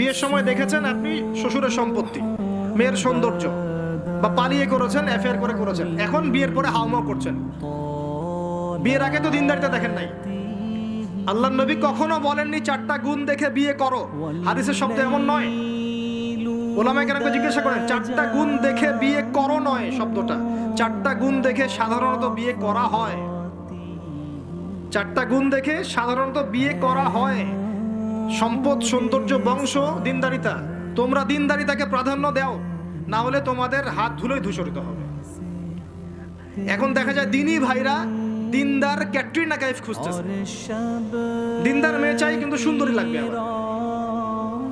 বিয়ের সময় দেখেছেন আপনি শ্বশুরের সম্পত্তি, মেয়ের সৌন্দর্য, বা পালিয়ে করেছেন, অ্যাফেয়ার করে করেছেন, এখন বিয়ের পরে হাউমাউ করছেন। বিয়ের আগে তো দিনদারিতা দেখেন নাই। আল্লাহর নবী কখনো বলেননি 4টা গুণ দেখে বিয়ে করো, হাদিসের শব্দ এমন নয়। ওলামায়ে কেরামকে জিজ্ঞাসা করেন 4টা গুণ দেখে বিয়ে করো নয় শব্দটা, 4টা গুণ দেখে সাধারণত বিয়ে করা হয়। 4টা গুণ দেখে সাধারণত বিয়ে করা হয়। সম্পদ, সৌন্দর্য, বংশ, দিনদারিতা। তোমরা দিনদারিতাকে প্রাধান্য দাও, না হলে তোমাদের হাত ধুলোয় ধূসরিত হবে। এখন দেখা যায় দিনী ভাইরা দিনদার ক্যাটরিনা কাইফ খুঁজতেছে। দিনদার মেয়ে চাই কিন্তু সুন্দরী লাগবে আবার।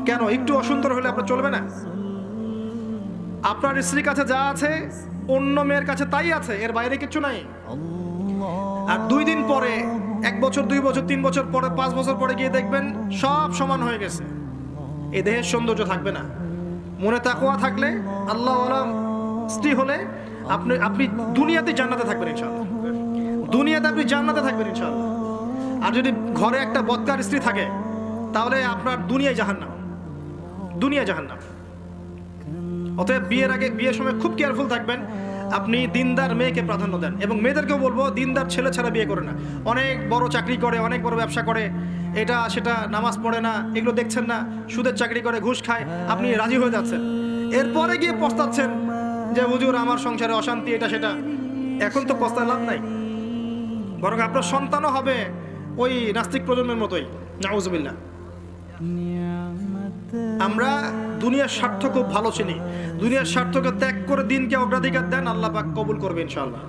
কেন? একটু অসুন্দর হলে আপনার চলবে না? আপনার স্ত্রীর কাছে যা আছে অন্য মেয়ের কাছে তাই আছে, এর বাইরে কিছু নাই। আর 2 দিন পরে, 1 বছর, 2 বছর, 3 বছর পরে, 5 বছর পরে গিয়ে দেখবেন সব সমান হয়ে গেছে। এই দেহের সৌন্দর্য থাকবে না। মনে তাকওয়া থাকলে, আল্লাহওয়ালা স্ত্রী হলে আপনি দুনিয়াতে জান্নাতে থাকবেন ইনশাআল্লাহ। দুনিয়াতে আপনি জান্নাতে থাকবেন ইনশাআল্লাহ। আর যদি ঘরে একটা বদকার স্ত্রী থাকে, তাহলে আপনার দুনিয়ায় জাহান্নাম, দুনিয়া জাহান্নাম। অতএব বিয়ের আগে, বিয়ের সময় খুব কেয়ারফুল থাকবেন। আপনি দিনদার মেয়েকে প্রাধান্য দেন, এবং মেয়েদেরকেও বলবো দিনদার ছেলে ছাড়া বিয়ে করে না। অনেক বড় চাকরি করে, অনেক বড় ব্যবসা করে, এটা সেটা, নামাজ পড়ে না, এগুলো দেখছেন না, সুদের চাকরি করে, ঘুষ খায়, আপনি রাজি হয়ে যাচ্ছেন। এরপরে গিয়ে পস্তাচ্ছেন যে হুজুর আমার সংসারে অশান্তি, এটা সেটা। এখন তো পস্তায় লাভ নাই, বরং আপনার সন্তানও হবে ওই নাস্তিক প্রজন্মের মতোই, নাউজুবিল্লাহ। আমরা দুনিয়ার স্বার্থ খুব ভালো চিনি। দুনিয়ার স্বার্থকে ত্যাগ করে দিনকে অগ্রাধিকার দেন, আল্লাহ পাক কবুল করবে ইনশাআল্লাহ।